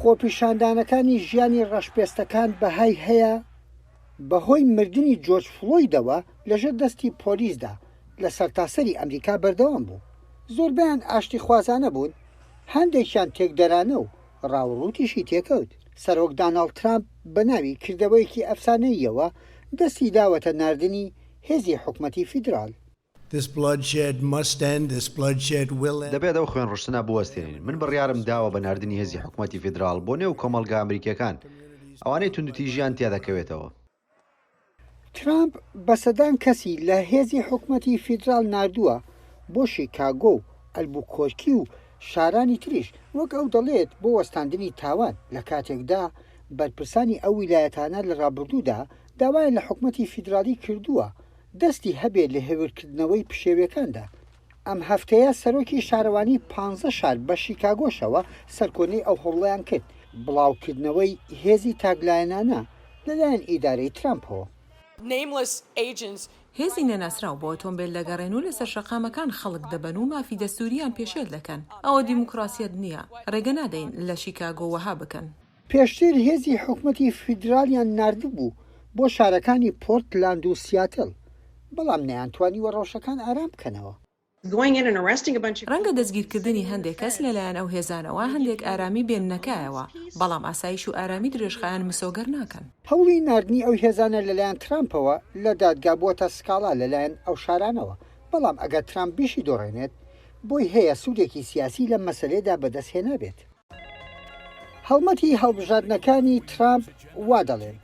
خۆپیشاندانەکانی ژیانی ڕەشپێستەکان بەهای هەیە بەهۆی مردنی جۆرج فلۆیدەوە لەژێر دەستی پۆلیسدا لە سەرتاسەری ئەمریکا بەردەوام بوو. زۆربیان ئاشتی خوازانە بوون، هەندێکیان تێکدەرانە و ڕاوڕوتیشی تێکەوت. سەرۆک داناڵد ترامپ بە ناوی کردەوەیەکی ئەفسانەییەوە دەستی داوەتە ناردنی هێزی حکومەتی فیدرال. دەبێت ئەو خوێن ڕشتنە بوەستێنین. من بڕیارم داوە بە ناردنی هێزی حکومەتی فیدرال بۆ نێو کۆمەڵگە ئەمریکیەکان ئەوانەی توندوتیژیان تێدا دەکەوێتەوە. ترامپ بەسەدان کەسی لە هێزی حکومەتی فیدرال ناردووە بۆ شیکاگۆ و ئەلبوکۆرکی و شارانی تریش، وەک ئەو دەڵێت بۆ وەستاندنی تاوان لە کاتێکدا بەرپرسانی ئەو ویلایەتانە لە ڕابردوودا داوای لە حکومەتی فیدرالی کردووە دەستی هەبێت لە هێورکردنەوەی پشێویەکاندا. ئەم هەفتەیە سەرۆکی شارەوانی 15 شار بە شیکاگۆشەوە سەرکۆنەی ئەو هەوڵەیان کرد بڵاوکردنەوەی هێزی تاگلایەنانە لەلایەن ئیدارەی ترامپەوە. هێزی نەناسراو بۆ ئۆتۆمبیل دەگەڕێن و لەسەر شەقامەکان خەڵک دەبەن و مافی دەستوریان پێشێل دەکەن. ئەوە دیموکراسیەت نییە، ڕێگە نادەین لە شیکاگۆ وەها بکەن. پێشتر هێزی حکومەتی فیدرالیان ناردبوو بۆ شارەکانی پۆرتلاند و سیاتل، بەڵام نەیانتوانیوە ڕەوشەکان ئارام بکەنەوە. ڕەنگە دەستگیرکردنی هەندێک کەس لەلایەن ئەو هێزانەوە هەندێک ئارامی بێننەکایەوە، بەڵام ئاسایش و ئارامی درێژخایان مسۆگەر ناکەن. هەوڵی ناردنی ئەو هێزانە لەلایەن ترامپەوە لە دادگا بووەتە سکاڵا لەلایەن ئەو شارانەوە، بەڵام ئەگەر ترامپ بیشی دۆڕێنێت بۆی هەیە سوودێکی سیاسی لە مەسەلەیەدا بەدەستهێنا بێت. هەڵمەتی هەڵبژاردنەکانی ترامپ وا دەڵێن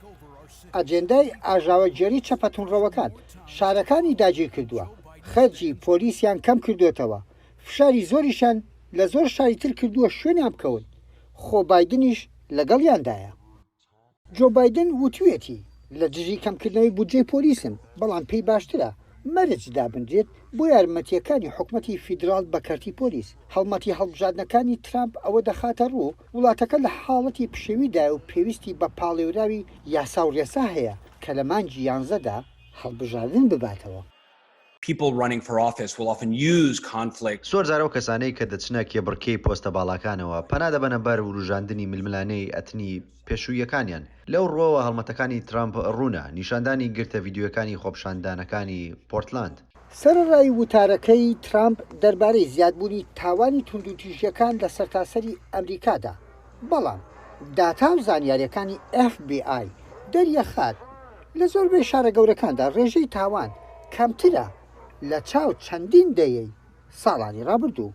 ئەجێندای ئاژاوەگێری چەپەتونڕەوەکان شارەکانی داگیر کردووە، خەرجی پۆلیسیان کەم کردوێتەوە، فشاری زۆریشان لە زۆر شاری تر کردووە شوێنیان بکەون. خۆ بایدنیش لەگەڵیاندایە. جۆ بایدن وتوێتی لە دژی کەمکردنەوەی بودجەی پۆلیسم، بەڵام پێی باشترە مەرج دابنجێت بۆ یارمەتیەکانی حکومەتی فیدرال بەکارتی پۆلیس. هەڵمەتی هەڵبژاردنەکانی ترامپ ئەوە دەخاتە ڕوو وڵاتەکە لە حاڵەتی پشێویدا و پێویستی بە پاڵێوراوی یاسا و ڕێسا هەیە کە لە مانگی 11دا هەڵبژاردن بباتەوە. زۆر جار ئەو کەسانەی کە دەچنە کێبڕکەی پۆستە باڵاکانەوە پەنا دەبەنە بەر وروژاندنی ململانەی ئەتنی پێشوویەکانیان. لەو ڕۆوە هەڵمەتەکانی ترامپ ڕوونە نیشاندانی گرتە ڤیددیۆکانی خۆپشاندانەکانی پۆرتلاند. سەرڕای وتارەکەی ترامپ دەربارەی زیادبوونی تاوانی توندوتیژیەکان لە سەرتاسەری ئەمریکادا، بەڵام داتا و زانیاریەکانی FBI دەریەخات لە زۆربەی شارە گەورەکاندا ڕێژەی تاوان کەمترە لە چاو چەندین دەیەی ساڵانی ڕابردوو.